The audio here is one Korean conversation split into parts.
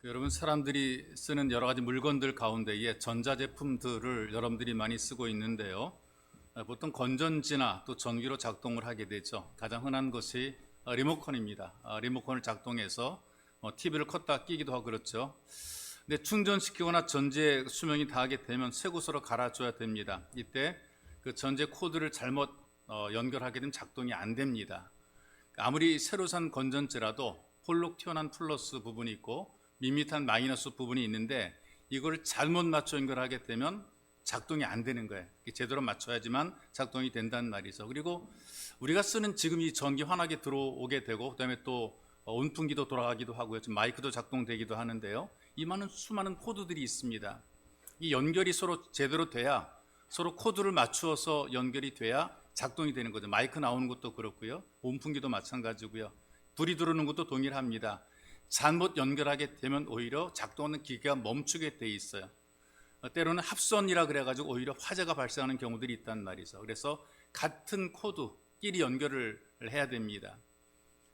여러분, 사람들이 쓰는 여러 가지 물건들 가운데에 전자제품들을 여러분들이 많이 쓰고 있는데요. 보통 건전지나 또 전기로 작동을 하게 되죠. 가장 흔한 것이 리모컨입니다. 리모컨을 작동해서 TV를 껐다 끼기도 하고 그렇죠. 근데 충전시키거나 전지의 수명이 다하게 되면 새 곳으로 갈아줘야 됩니다. 이때 그 전지 코드를 잘못 연결하게 되면 작동이 안 됩니다. 아무리 새로 산 건전지라도 홀로 튀어나온 플러스 부분이 있고 밋밋한 마이너스 부분이 있는데 이걸 잘못 맞춰 연결하게 되면 작동이 안 되는 거예요. 제대로 맞춰야지만 작동이 된다는 말이죠. 그리고 우리가 쓰는 지금 이 전기 환하게 들어오게 되고 그다음에 또 온풍기도 돌아가기도 하고요. 마이크도 작동되기도 하는데요. 이 많은 수많은 코드들이 있습니다. 이 연결이 서로 제대로 돼야 서로 코드를 맞추어서 연결이 돼야 작동이 되는 거죠. 마이크 나오는 것도 그렇고요. 온풍기도 마찬가지고요. 불이 들어오는 것도 동일합니다. 잘못 연결하게 되면 오히려 작동하는 기계가 멈추게 돼 있어요. 때로는 합선이라 그래가지고 오히려 화재가 발생하는 경우들이 있단 말이죠. 그래서 같은 코드끼리 연결을 해야 됩니다.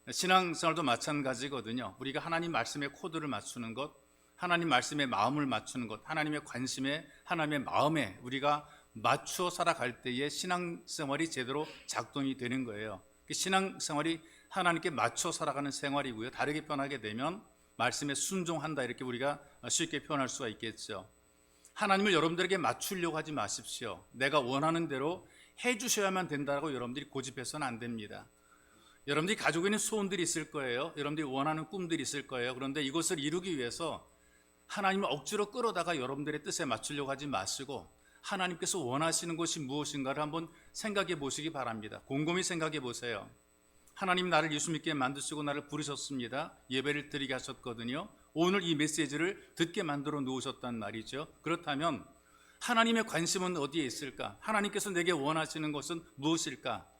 신앙생활도 마찬가지거든요. 우리가 하나님 말씀의 코드를 맞추는 것, 하나님 말씀의 마음을 맞추는 것, 하나님의 관심에, 하나님의 마음에 우리가 맞추어 살아갈 때에 신앙생활이 제대로 작동이 되는 거예요. 신앙생활이 하나님께 맞춰 살아가는 생활이고요. 다르게 표현하게 되면 말씀에 순종한다 이렇게 우리가 쉽게 표현할 수가 있겠죠. 하나님을 여러분들에게 맞추려고 하지 마십시오. 내가 원하는 대로 해주셔야만 된다고 여러분들이 고집해서는 안 됩니다. 여러분들이 가지고 있는 소원들이 있을 거예요. 여러분들이 원하는 꿈들이 있을 거예요. 그런데 이것을 이루기 위해서 하나님을 억지로 끌어다가 여러분들의 뜻에 맞추려고 하지 마시고 하나님께서 원하시는 것이 무엇인가를 한번 생각해 보시기 바랍니다. 곰곰이 생각해 보세요. 하나님 나를 예수 믿게 만드시고 나를 부르셨습니다. 예배를 드리게 하셨거든요. 오늘 이 메시지를 듣게 만들어 놓으셨단 말이죠. 그렇다면 하나님의 관심은 어디에 있을까? 하나님께서 내게 원하시는 것은 무엇일까?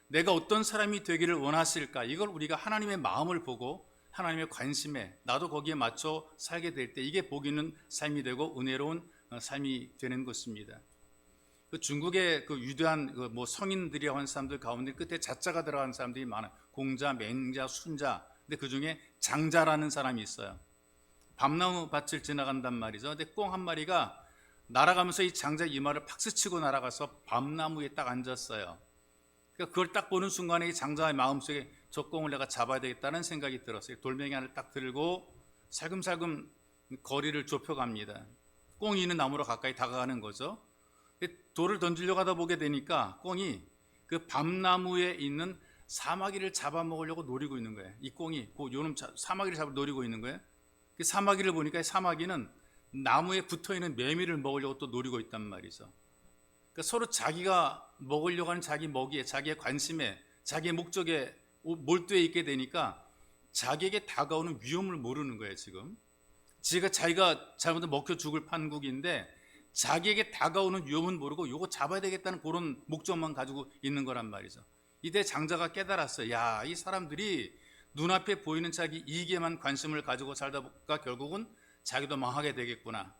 내가 어떤 사람이 되기를 원하실까? 이걸 우리가 하나님의 마음을 보고 하나님의 관심에 나도 거기에 맞춰 살게 될 때 이게 복 있는 삶이 되고 은혜로운 삶이 되는 것입니다. 그 중국의 그 위대한 성인들이라고 하는 사람들 가운데 끝에 자자가 들어간 사람들이 많아요. 공자, 맹자, 순자. 근데 그 중에 장자라는 사람이 있어요. 밤나무 밭을 지나간단 말이죠. 근데 꽁 한 마리가 날아가면서 이 장자 이마를 팍스치고 날아가서 밤나무에 딱 앉았어요. 그러니까 그걸 딱 보는 순간에 이 장자의 마음속에 저 꽁을 내가 잡아야 되겠다는 생각이 들었어요. 돌멩이 하나를 딱 들고 살금살금 거리를 좁혀갑니다. 꽁이 있는 나무로 가까이 다가가는 거죠. 돌을 던지려고 하다 보게 되니까 꽁이 그 밤나무에 있는 사마귀를 잡아먹으려고 노리고 있는 거예요. 이 꽁이 그 요놈 사마귀를 잡아 노리고 있는 거예요. 그 사마귀를 보니까 사마귀는 나무에 붙어있는 매미를 먹으려고 또 노리고 있단 말이죠. 그러니까 서로 자기가 먹으려고 하는 자기 먹이에, 자기의 관심에, 자기의 목적에 몰두해 있게 되니까 자기에게 다가오는 위험을 모르는 거예요. 지금 자기가 잘못하면 먹혀 죽을 판국인데 자기에게 다가오는 위험은 모르고 요거 잡아야 되겠다는 그런 목적만 가지고 있는 거란 말이죠. 이때 장자가 깨달았어요. 야, 이 사람들이 눈앞에 보이는 자기 이익에만 관심을 가지고 살다 보니까 결국은 자기도 망하게 되겠구나.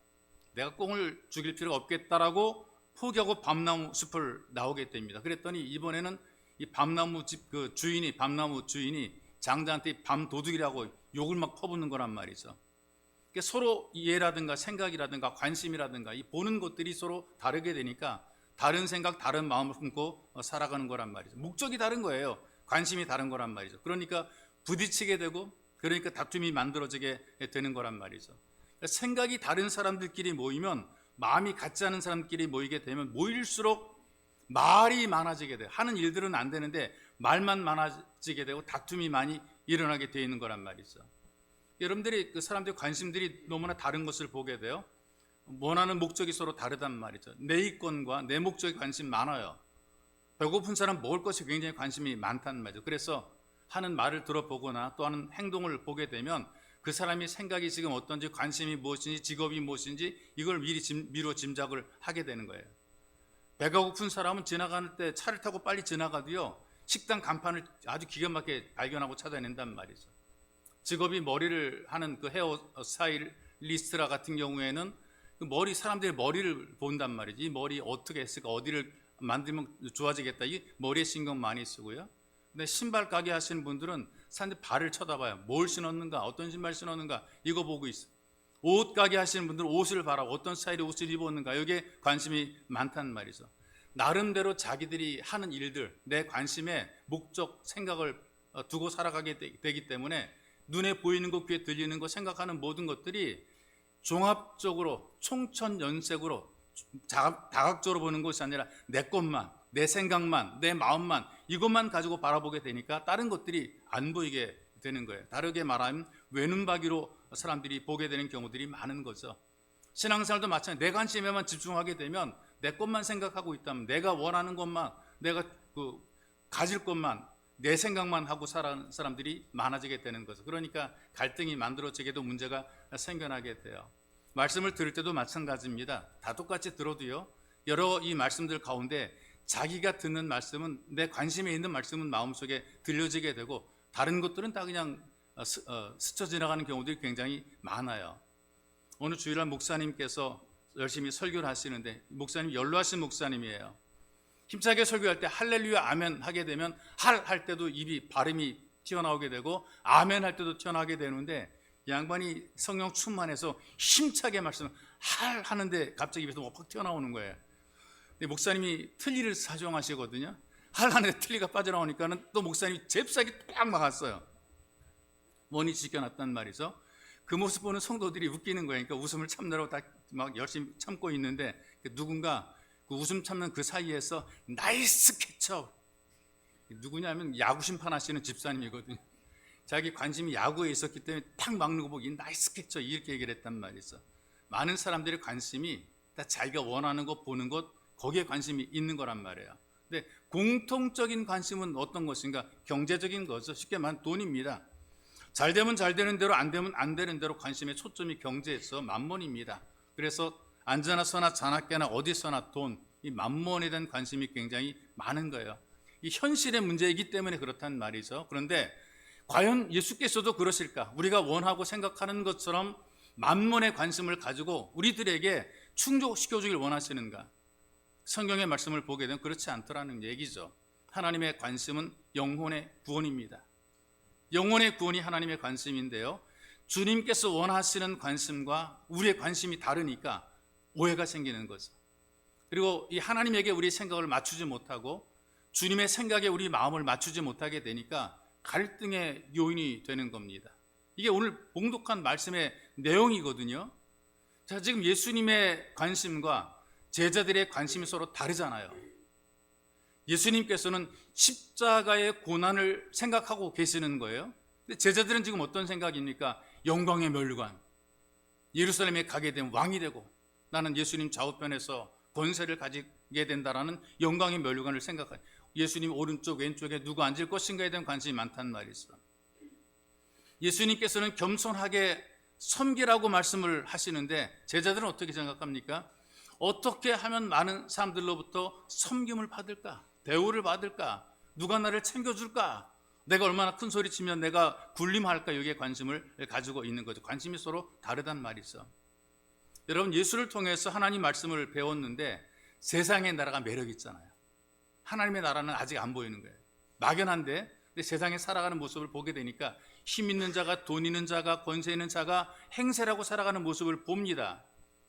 내가 꽁을 죽일 필요가 없겠다라고 포기하고 밤나무 숲을 나오게 됩니다. 그랬더니 이번에는 이 밤나무 집 밤나무 주인이 장자한테 밤도둑이라고 욕을 막 퍼붓는 거란 말이죠. 서로 이해라든가 생각이라든가 관심이라든가 이 보는 것들이 서로 다르게 되니까 다른 생각, 다른 마음을 품고 살아가는 거란 말이죠. 목적이 다른 거예요. 관심이 다른 거란 말이죠. 그러니까 부딪히게 되고 그러니까 다툼이 만들어지게 되는 거란 말이죠. 그러니까 생각이 다른 사람들끼리 모이면 마음이 같지 않은 사람끼리 모이게 되면 모일수록 말이 많아지게 돼요. 하는 일들은 안 되는데 말만 많아지게 되고 다툼이 많이 일어나게 되어 있는 거란 말이죠. 여러분들이 그 사람들의 관심들이 너무나 다른 것을 보게 돼요. 원하는 목적이 서로 다르단 말이죠. 내 이권과 내 목적에 관심 많아요. 배고픈 사람 먹을 것이 굉장히 관심이 많단 말이죠. 그래서 하는 말을 들어보거나 또 하는 행동을 보게 되면 그 사람의 생각이 지금 어떤지 관심이 무엇인지 직업이 무엇인지 이걸 미리 짐작을 하게 되는 거예요. 배가 고픈 사람은 지나가는 때 차를 타고 빨리 지나가도요 식당 간판을 아주 기가 막히게 발견하고 찾아낸단 말이죠. 직업이 머리를 하는 그 헤어 스타일리스트라 같은 경우에는 그 사람들의 머리를 본단 말이지. 이 머리 어떻게 했을까? 어디를 만들면 좋아지겠다. 이 머리에 신경 많이 쓰고요. 근데 신발 가게 하시는 분들은 사람들 발을 쳐다봐요. 뭘 신었는가? 어떤 신발 신었는가? 이거 보고 있어. 옷 가게 하시는 분들은 옷을 바라고 어떤 스타일의 옷을 입었는가 여기에 관심이 많단 말이죠. 나름대로 자기들이 하는 일들, 내 관심에 목적, 생각을 두고 살아가게 되기 때문에 눈에 보이는 것, 귀에 들리는 것, 생각하는 모든 것들이 종합적으로 총천연색으로 다각적으로 보는 것이 아니라 내 것만, 내 생각만, 내 마음만 이것만 가지고 바라보게 되니까 다른 것들이 안 보이게 되는 거예요. 다르게 말하면 외눈박이로 사람들이 보게 되는 경우들이 많은 거죠. 신앙생활도 마찬가지. 내 관심에만 집중하게 되면 내 것만 생각하고 있다면 내가 원하는 것만, 내가 가질 것만, 내 생각만 하고 살아가는 사람들이 많아지게 되는 거죠. 그러니까 갈등이 만들어지게도 문제가 생겨나게 돼요. 말씀을 들을 때도 마찬가지입니다. 다 똑같이 들어도요, 여러 이 말씀들 가운데 자기가 듣는 말씀은, 내 관심에 있는 말씀은 마음속에 들려지게 되고 다른 것들은 다 그냥 스쳐 지나가는 경우들이 굉장히 많아요. 어느 주일날 목사님께서 열심히 설교를 하시는데, 목사님 연로하신 목사님이에요. 힘차게 설교할 때 할렐루야 아멘 하게 되면 할 때도 입이 발음이 튀어나오게 되고 아멘 할 때도 튀어나오게 되는데, 양반이 성령 충만해서 힘차게 말씀을 하는데 갑자기 입에서 확 튀어나오는 거예요. 근데 목사님이 틀니를 사용하시거든요. 하는데 틀니가 빠져나오니까는 또 목사님이 잽싸게 딱 막았어요. 원이 지켜놨단 말이죠. 그 모습 보는 성도들이 웃기는 거예요. 그러니까 웃음을 참느라고 다 막 열심히 참고 있는데 누군가 그 웃음 참는 그 사이에서 나이스 캐쳐, 누구냐면 야구 심판하시는 집사님이거든요. 자기 관심이 야구에 있었기 때문에 탁 막는 거 보고 나이스 캐쳐 이렇게 얘기를 했단 말이죠. 많은 사람들의 관심이 다 자기가 원하는 것, 보는 것, 거기에 관심이 있는 거란 말이에요. 근데 공통적인 관심은 어떤 것인가? 경제적인 거죠. 쉽게 말하면 돈입니다. 잘 되면 잘 되는 대로, 안 되면 안 되는 대로 관심의 초점이 경제에서 만몬입니다. 그래서 앉아나 서나 자나깨나 어디서나 돈, 이 만몬에 대한 관심이 굉장히 많은 거예요. 이 현실의 문제이기 때문에 그렇단 말이죠. 그런데 과연 예수께서도 그러실까? 우리가 원하고 생각하는 것처럼 만몬의 관심을 가지고 우리들에게 충족시켜주길 원하시는가? 성경의 말씀을 보게 되면 그렇지 않더라는 얘기죠. 하나님의 관심은 영혼의 구원입니다. 영혼의 구원이 하나님의 관심인데요, 주님께서 원하시는 관심과 우리의 관심이 다르니까 오해가 생기는 거죠. 그리고 이 하나님에게 우리 생각을 맞추지 못하고 주님의 생각에 우리 마음을 맞추지 못하게 되니까 갈등의 요인이 되는 겁니다. 이게 오늘 봉독한 말씀의 내용이거든요. 자, 지금 예수님의 관심과 제자들의 관심이 서로 다르잖아요. 예수님께서는 십자가의 고난을 생각하고 계시는 거예요. 근데 제자들은 지금 어떤 생각입니까? 영광의 멸관, 예루살렘에 가게 되면 왕이 되고 나는 예수님 좌우편에서 권세를 가지게 된다라는 영광의 멸관을 생각해요. 예수님 오른쪽 왼쪽에 누가 앉을 것인가에 대한 관심이 많단 말이죠. 예수님께서는 겸손하게 섬기라고 말씀을 하시는데 제자들은 어떻게 생각합니까? 어떻게 하면 많은 사람들로부터 섬김을 받을까? 대우를 받을까? 누가 나를 챙겨줄까? 내가 얼마나 큰 소리 치면 내가 군림할까? 여기에 관심을 가지고 있는 거죠. 관심이 서로 다르단 말이죠. 여러분, 예수를 통해서 하나님 말씀을 배웠는데 세상의 나라가 매력 있잖아요. 하나님의 나라는 아직 안 보이는 거예요. 막연한데 근데 세상에 살아가는 모습을 보게 되니까 힘 있는 자가, 돈 있는 자가, 권세 있는 자가 행세라고 살아가는 모습을 봅니다.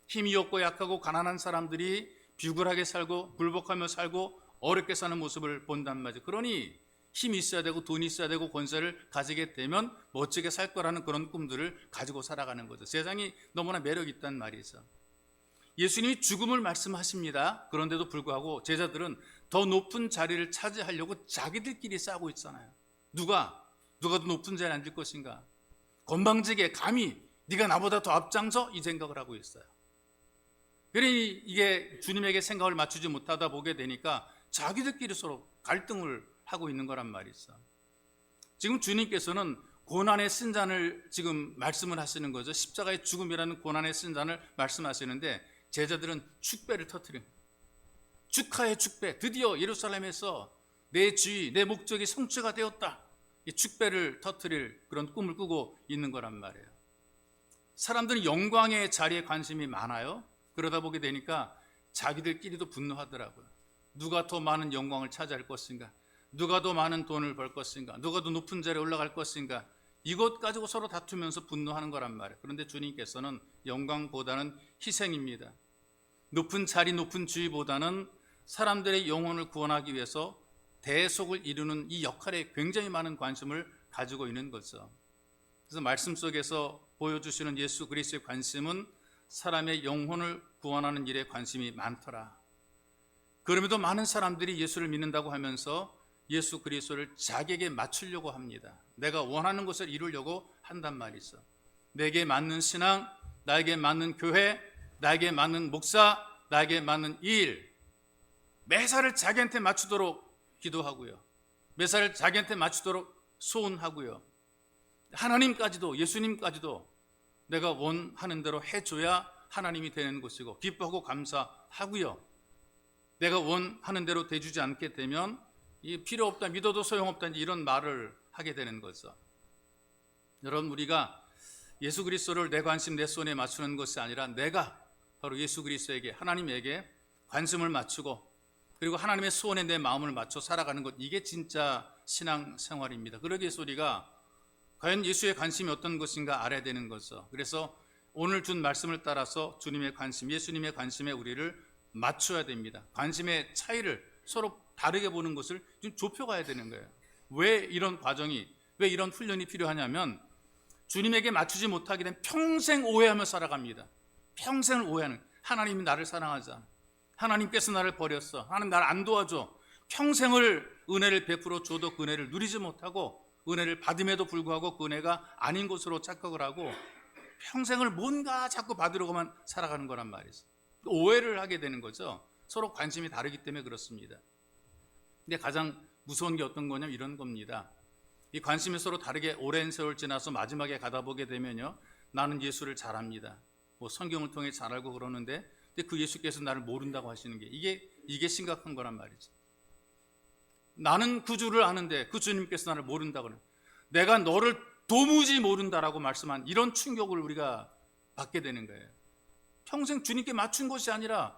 힘이 없고 약하고 가난한 사람들이 비굴하게 살고 굴복하며 살고 어렵게 사는 모습을 본단 말이죠. 그러니 힘이 있어야 되고 돈이 있어야 되고 권세를 가지게 되면 멋지게 살 거라는 그런 꿈들을 가지고 살아가는 거죠. 세상이 너무나 매력이 있단 말이죠. 예수님이 죽음을 말씀하십니다. 그런데도 불구하고 제자들은 더 높은 자리를 차지하려고 자기들끼리 싸우고 있잖아요. 누가 더 높은 자리에 앉을 것인가? 건방지게 감히 네가 나보다 더 앞장서? 이 생각을 하고 있어요. 그러니 이게 주님에게 생각을 맞추지 못하다 보게 되니까 자기들끼리 서로 갈등을 하고 있는 거란 말이죠. 지금 주님께서는 고난의 쓴잔을 지금 말씀을 하시는 거죠. 십자가의 죽음이라는 고난의 쓴잔을 말씀하시는데 제자들은 축배를 터뜨린, 축하의 축배, 드디어 예루살렘에서 내 주의, 내 목적이 성취가 되었다, 이 축배를 터뜨릴 그런 꿈을 꾸고 있는 거란 말이에요. 사람들은 영광의 자리에 관심이 많아요. 그러다 보게 되니까 자기들끼리도 분노하더라고요. 누가 더 많은 영광을 차지할 것인가? 누가 더 많은 돈을 벌 것인가? 누가 더 높은 자리에 올라갈 것인가? 이것 가지고 서로 다투면서 분노하는 거란 말이에요. 그런데 주님께서는 영광보다는 희생입니다. 높은 자리, 높은 지위보다는 사람들의 영혼을 구원하기 위해서 대속을 이루는 이 역할에 굉장히 많은 관심을 가지고 있는 거죠. 그래서 말씀 속에서 보여주시는 예수 그리스도의 관심은 사람의 영혼을 구원하는 일에 관심이 많더라. 그럼에도 많은 사람들이 예수를 믿는다고 하면서 예수 그리스도를 자기에게 맞추려고 합니다. 내가 원하는 것을 이루려고 한단 말이죠. 내게 맞는 신앙, 나에게 맞는 교회, 나에게 맞는 목사, 나에게 맞는 일, 매사를 자기한테 맞추도록 기도하고요. 매사를 자기한테 맞추도록 소원하고요. 하나님까지도, 예수님까지도 내가 원하는 대로 해줘야 하나님이 되는 것이고 기뻐하고 감사하고요. 내가 원하는 대로 돼주지 않게 되면 이 필요 없다, 믿어도 소용없다, 이런 말을 하게 되는 거죠. 여러분, 우리가 예수 그리스도를 내 관심, 내 손에 맞추는 것이 아니라 내가 바로 예수 그리스도에게, 하나님에게 관심을 맞추고 그리고 하나님의 소원에 내 마음을 맞춰 살아가는 것, 이게 진짜 신앙생활입니다. 그러기에 우리가 과연 예수의 관심이 어떤 것인가 알아야 되는 거죠. 그래서 오늘 준 말씀을 따라서 주님의 관심, 예수님의 관심에 우리를 맞춰야 됩니다. 관심의 차이를 서로 다르게 보는 것을 좀 좁혀가야 되는 거예요. 왜 이런 과정이, 왜 이런 훈련이 필요하냐면 주님에게 맞추지 못하게 되면 평생 오해하며 살아갑니다. 평생을 오해하는, 하나님이 나를 사랑하자, 하나님께서 나를 버렸어, 하나님 나를 안 도와줘, 평생을 은혜를 베풀어 줘도 그 은혜를 누리지 못하고 은혜를 받음에도 불구하고 그 은혜가 아닌 것으로 착각을 하고 평생을 뭔가 자꾸 받으려고만 살아가는 거란 말이죠. 오해를 하게 되는 거죠. 서로 관심이 다르기 때문에 그렇습니다. 근데 가장 무서운 게 어떤 거냐면 이런 겁니다. 이 관심이 서로 다르게 오랜 세월 지나서 마지막에 가다 보게 되면요, 나는 예수를 잘 압니다, 뭐 성경을 통해 잘 알고 그러는데, 근데 그 예수께서 나를 모른다고 하시는 게 이게 심각한 거란 말이죠. 나는 그 주를 아는데 그 주님께서 나를 모른다고 그래. 내가 너를 도무지 모른다라고 말씀한 이런 충격을 우리가 받게 되는 거예요. 평생 주님께 맞춘 것이 아니라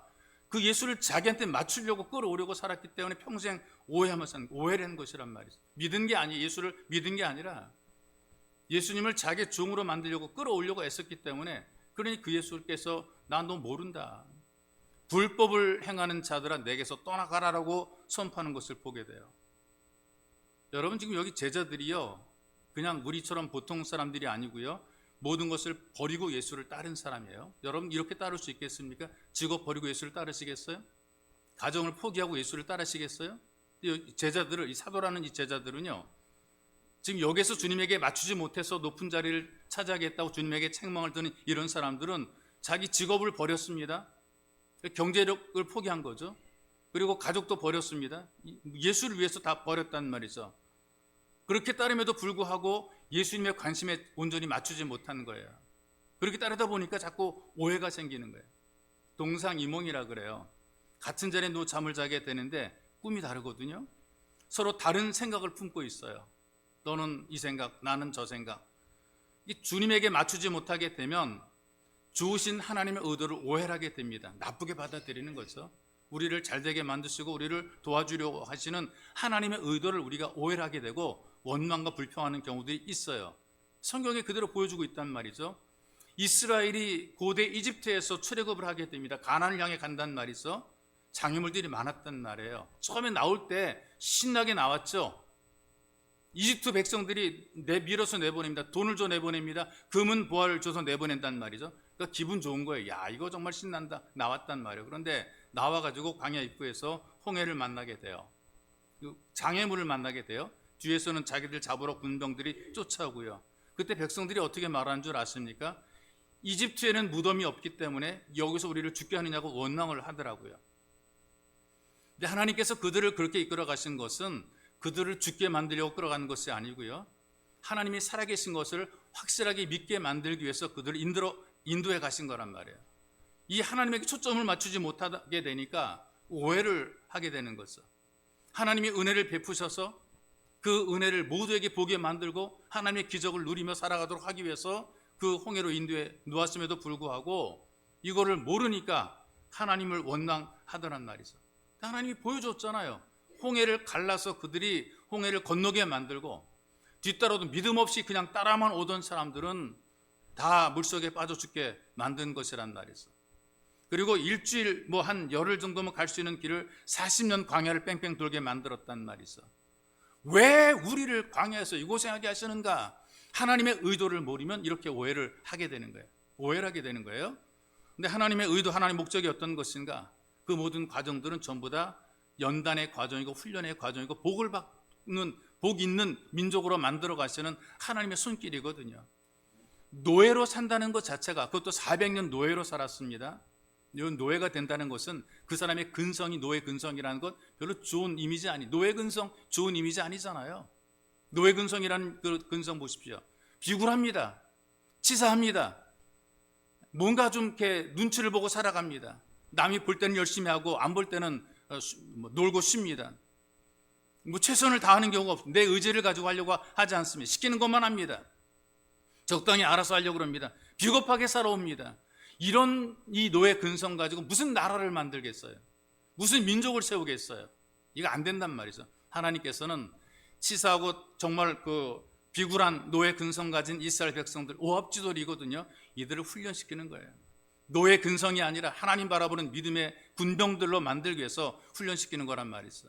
그 예수를 자기한테 맞추려고 끌어오려고 살았기 때문에 평생 오해하면서 오해라는 것이란 말이죠. 믿은 게 아니에요. 예수를 믿은 게 아니라 예수님을 자기 종으로 만들려고 끌어오려고 애썼기 때문에, 그러니 그 예수께서 나 너 모른다, 불법을 행하는 자들아 내게서 떠나가라라고 선포하는 것을 보게 돼요. 여러분, 지금 여기 제자들이요, 그냥 우리처럼 보통 사람들이 아니고요, 모든 것을 버리고 예수를 따른 사람이에요. 여러분, 이렇게 따를 수 있겠습니까? 직업 버리고 예수를 따르시겠어요? 가정을 포기하고 예수를 따르시겠어요? 제자들을, 이 사도라는 이 제자들은요, 지금 여기서 주님에게 맞추지 못해서 높은 자리를 차지하겠다고 주님에게 책망을 드는 이런 사람들은 자기 직업을 버렸습니다. 경제력을 포기한 거죠. 그리고 가족도 버렸습니다. 예수를 위해서 다 버렸단 말이죠. 그렇게 따름에도 불구하고 예수님의 관심에 온전히 맞추지 못하는 거예요. 그렇게 따르다 보니까 자꾸 오해가 생기는 거예요. 동상이몽이라 그래요. 같은 자리에 누워 잠을 자게 되는데 꿈이 다르거든요. 서로 다른 생각을 품고 있어요. 너는 이 생각, 나는 저 생각. 주님에게 맞추지 못하게 되면 주신 하나님의 의도를 오해하게 됩니다. 나쁘게 받아들이는 거죠. 우리를 잘되게 만드시고 우리를 도와주려고 하시는 하나님의 의도를 우리가 오해하게 되고 원망과 불평하는 경우들이 있어요. 성경에 그대로 보여주고 있단 말이죠. 이스라엘이 고대 이집트에서 출애굽을 하게 됩니다. 가나안을 향해 간단 말이죠. 장애물들이 많았단 말이에요. 처음에 나올 때 신나게 나왔죠. 이집트 백성들이 밀어서 내보냅니다. 돈을 줘 내보냅니다. 금은 보화를 줘서 내보낸단 말이죠. 그러니까 기분 좋은 거예요. 야, 이거 정말 신난다. 나왔단 말이에요. 그런데 나와가지고 광야 입구에서 홍해를 만나게 돼요. 장애물을 만나게 돼요. 뒤에서는 자기들 잡으러 군병들이 쫓아오고요. 그때 백성들이 어떻게 말하는 줄 아십니까? 이집트에는 무덤이 없기 때문에 여기서 우리를 죽게 하느냐고 원망을 하더라고요. 근데 하나님께서 그들을 그렇게 이끌어 가신 것은 그들을 죽게 만들려고 끌어가는 것이 아니고요, 하나님이 살아계신 것을 확실하게 믿게 만들기 위해서 그들을 인도해 가신 거란 말이에요. 이 하나님에게 초점을 맞추지 못하게 되니까 오해를 하게 되는 거죠. 하나님이 은혜를 베푸셔서 그 은혜를 모두에게 보게 만들고 하나님의 기적을 누리며 살아가도록 하기 위해서 그 홍해로 인도해 놓았음에도 불구하고 이거를 모르니까 하나님을 원망하더란 말이죠. 하나님이 보여줬잖아요. 홍해를 갈라서 그들이 홍해를 건너게 만들고 뒤따라도 믿음 없이 그냥 따라만 오던 사람들은 다 물속에 빠져 죽게 만든 것이란 말이죠. 그리고 일주일 한 열흘 정도면 갈 수 있는 길을 40년 광야를 뺑뺑 돌게 만들었단 말이죠. 왜 우리를 광야에서 이곳에 하게 하시는가? 하나님의 의도를 모르면 이렇게 오해를 하게 되는 거예요. 오해를 하게 되는 거예요. 근데 하나님의 의도, 하나님의 목적이 어떤 것인가? 그 모든 과정들은 전부 다 연단의 과정이고 훈련의 과정이고 복 있는 민족으로 만들어 가시는 하나님의 손길이거든요. 노예로 산다는 것 자체가, 그것도 400년 노예로 살았습니다. 이 노예가 된다는 것은 그 사람의 근성이 노예 근성이라는 것 별로 좋은 이미지 노예 근성 좋은 이미지 아니잖아요. 노예 근성이라는 그 근성 보십시오. 비굴합니다. 치사합니다. 뭔가 좀 이렇게 눈치를 보고 살아갑니다. 남이 볼 때는 열심히 하고 안 볼 때는 놀고 쉽니다. 최선을 다하는 경우가 없습니다. 내 의지를 가지고 하려고 하지 않습니다. 시키는 것만 합니다. 적당히 알아서 하려고 합니다. 비겁하게 살아옵니다. 이런 이 노예 근성 가지고 무슨 나라를 만들겠어요? 무슨 민족을 세우겠어요? 이거 안 된단 말이죠. 하나님께서는 치사하고 정말 그 비굴한 노예 근성 가진 이스라엘 백성들, 오합지졸이거든요. 이들을 훈련시키는 거예요. 노예 근성이 아니라 하나님 바라보는 믿음의 군병들로 만들기 위해서 훈련시키는 거란 말이죠.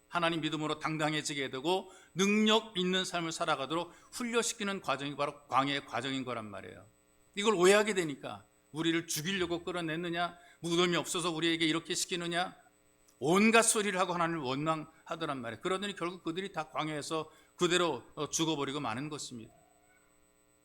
하나님 믿음으로 당당해지게 되고 능력 있는 삶을 살아가도록 훈련시키는 과정이 바로 광야의 과정인 거란 말이에요. 이걸 오해하게 되니까 우리를 죽이려고 끌어냈느냐, 무덤이 없어서 우리에게 이렇게 시키느냐, 온갖 소리를 하고 하나님을 원망하더란 말이에요. 그러더니 결국 그들이 다 광야에서 그대로 죽어버리고 마는 것입니다.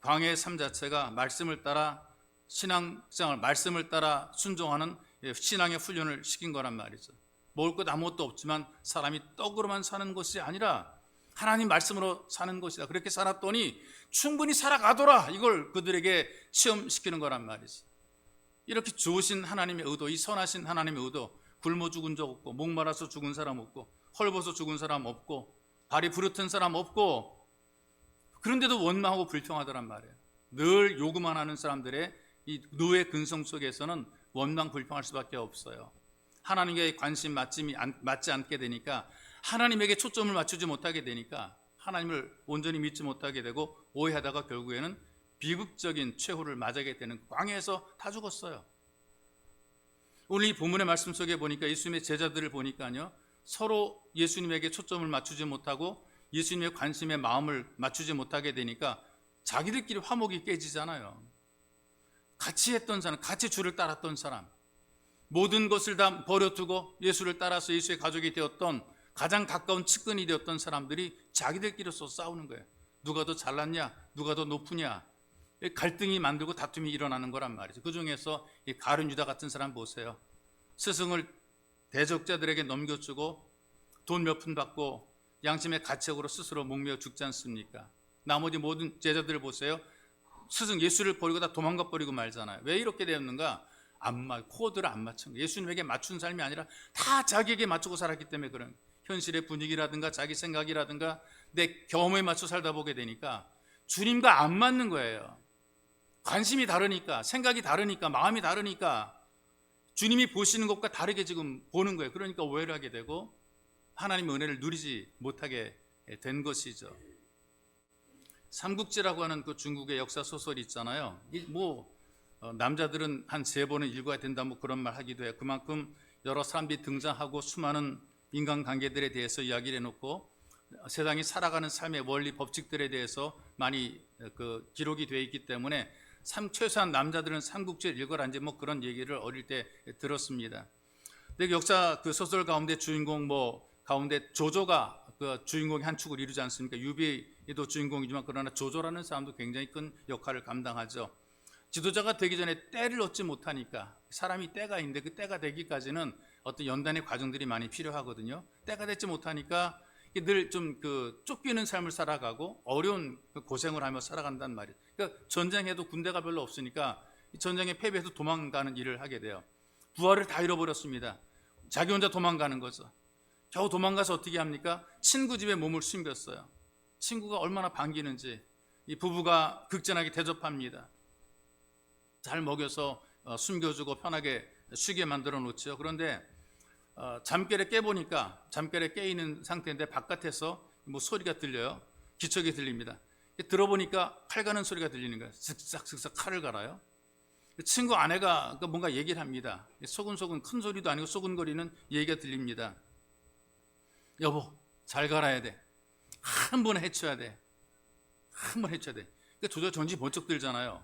광야의 삶 자체가 말씀을 따라 신앙생활, 말씀을 따라 순종하는 신앙의 훈련을 시킨 거란 말이죠. 먹을 것 아무것도 없지만 사람이 떡으로만 사는 것이 아니라 하나님 말씀으로 사는 것이다. 그렇게 살았더니 충분히 살아가더라. 이걸 그들에게 체험시키는 거란 말이죠. 이렇게 좋으신 하나님의 의도, 이 선하신 하나님의 의도, 굶어 죽은 적 없고, 목말라서 죽은 사람 없고, 헐벗어 죽은 사람 없고, 발이 부르튼 사람 없고, 그런데도 원망하고 불평하더란 말이에요. 늘 요구만 하는 사람들의 이 노예 근성 속에서는 원망 불평할 수밖에 없어요. 하나님과의 관심 맞지 않게 되니까, 하나님에게 초점을 맞추지 못하게 되니까 하나님을 온전히 믿지 못하게 되고 오해하다가 결국에는 비극적인 최후를 맞게 되는, 광야에서 다 죽었어요. 오늘 이 본문의 말씀 속에 보니까 예수님의 제자들을 보니까요, 서로 예수님에게 초점을 맞추지 못하고 예수님의 관심에 마음을 맞추지 못하게 되니까 자기들끼리 화목이 깨지잖아요. 같이 했던 사람, 같이 주를 따랐던 사람, 모든 것을 다 버려두고 예수를 따라서 예수의 가족이 되었던, 가장 가까운 측근이 되었던 사람들이 자기들끼리서 싸우는 거예요. 누가 더 잘났냐, 누가 더 높으냐, 갈등이 만들고 다툼이 일어나는 거란 말이죠. 그 중에서 이 가룟 유다 같은 사람 보세요. 스승을 대적자들에게 넘겨주고 돈 몇 푼 받고 양심의 가책으로 스스로 목매어 죽지 않습니까? 나머지 모든 제자들을 보세요. 스승 예수를 버리고 다 도망가 버리고 말잖아요. 왜 이렇게 되었는가? 코드를 안 맞춘 거예요. 예수님에게 맞춘 삶이 아니라 다 자기에게 맞추고 살았기 때문에 그런, 현실의 분위기라든가 자기 생각이라든가 내 경험에 맞춰 살다 보게 되니까 주님과 안 맞는 거예요. 관심이 다르니까, 생각이 다르니까, 마음이 다르니까 주님이 보시는 것과 다르게 지금 보는 거예요. 그러니까 오해를 하게 되고 하나님의 은혜를 누리지 못하게 된 것이죠. 삼국지라고 하는 그 중국의 역사 소설이 있잖아요. 남자들은 한 3번은 읽어야 된다 그런 말 하기도 해요. 그만큼 여러 사람들이 등장하고 수많은 인간관계들에 대해서 이야기를 해놓고 세상이 살아가는 삶의 원리 법칙들에 대해서 많이 기록이 되어 있기 때문에 최소한 남자들은 삼국지를 읽어라 이제 그런 얘기를 어릴 때 들었습니다. 근데 역사 그 소설 가운데 주인공 가운데 조조가 그 주인공의 한 축을 이루지 않습니까? 유비도 주인공이지만 그러나 조조라는 사람도 굉장히 큰 역할을 감당하죠. 지도자가 되기 전에 때를 얻지 못하니까, 사람이 때가 있는데 그 때가 되기까지는 어떤 연단의 과정들이 많이 필요하거든요. 때가 되지 못하니까 늘 좀 쫓기는 삶을 살아가고 어려운 고생을 하며 살아간단 말이에요. 그러니까 전쟁해도 군대가 별로 없으니까 전쟁에 패배해서 도망가는 일을 하게 돼요. 부하를 다 잃어버렸습니다. 자기 혼자 도망가는 거죠. 겨우 도망가서 어떻게 합니까? 친구 집에 몸을 숨겼어요. 친구가 얼마나 반기는지 이 부부가 극진하게 대접합니다. 잘 먹여서 숨겨주고 편하게 쉬게 만들어 놓죠. 그런데 잠결에 깨보니까, 잠결에 깨있는 상태인데 바깥에서 소리가 들려요. 기척이 들립니다. 들어보니까 칼 가는 소리가 들리는 거예요. 슥싹슥싹 칼을 갈아요. 친구 아내가 뭔가 얘기를 합니다. 소근소근, 큰 소리도 아니고 소근거리는 얘기가 들립니다. 여보, 잘 갈아야 돼. 한 번에 해쳐야 돼. 한 번 해쳐야 돼. 조조 정신이 번쩍 들잖아요.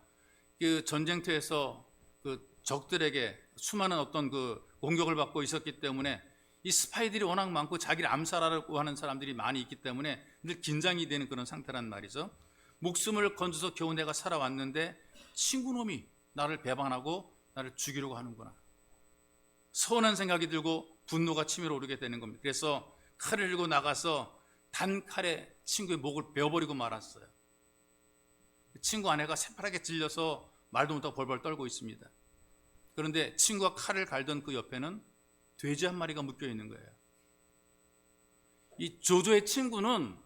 그 전쟁터에서 그 적들에게 수많은 어떤 그 공격을 받고 있었기 때문에 이 스파이들이 워낙 많고 자기를 암살하려고 하는 사람들이 많이 있기 때문에 늘 긴장이 되는 그런 상태란 말이죠. 목숨을 건져서 겨우 내가 살아왔는데 친구놈이 나를 배반하고 나를 죽이려고 하는구나. 서운한 생각이 들고 분노가 치밀어 오르게 되는 겁니다. 그래서 칼을 들고 나가서 단칼에 친구의 목을 베어버리고 말았어요. 친구 아내가 새파랗게 질려서 말도 못하고 벌벌 떨고 있습니다. 그런데 친구가 칼을 갈던 그 옆에는 돼지 한 마리가 묶여 있는 거예요. 이 조조의 친구는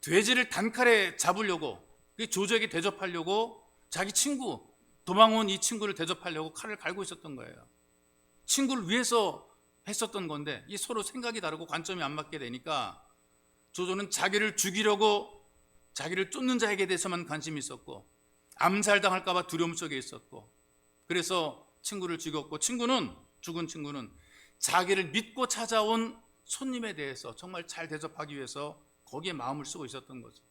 돼지를 단칼에 잡으려고, 조조에게 대접하려고 자기 친구, 도망온 이 친구를 대접하려고 칼을 갈고 있었던 거예요. 친구를 위해서 했었던 건데 이 서로 생각이 다르고 관점이 안 맞게 되니까 조조는 자기를 죽이려고 자기를 쫓는 자에게 대해서만 관심이 있었고 암살당할까 봐 두려움 속에 있었고, 그래서 친구를 죽였고, 죽은 친구는 자기를 믿고 찾아온 손님에 대해서 정말 잘 대접하기 위해서 거기에 마음을 쓰고 있었던 거죠.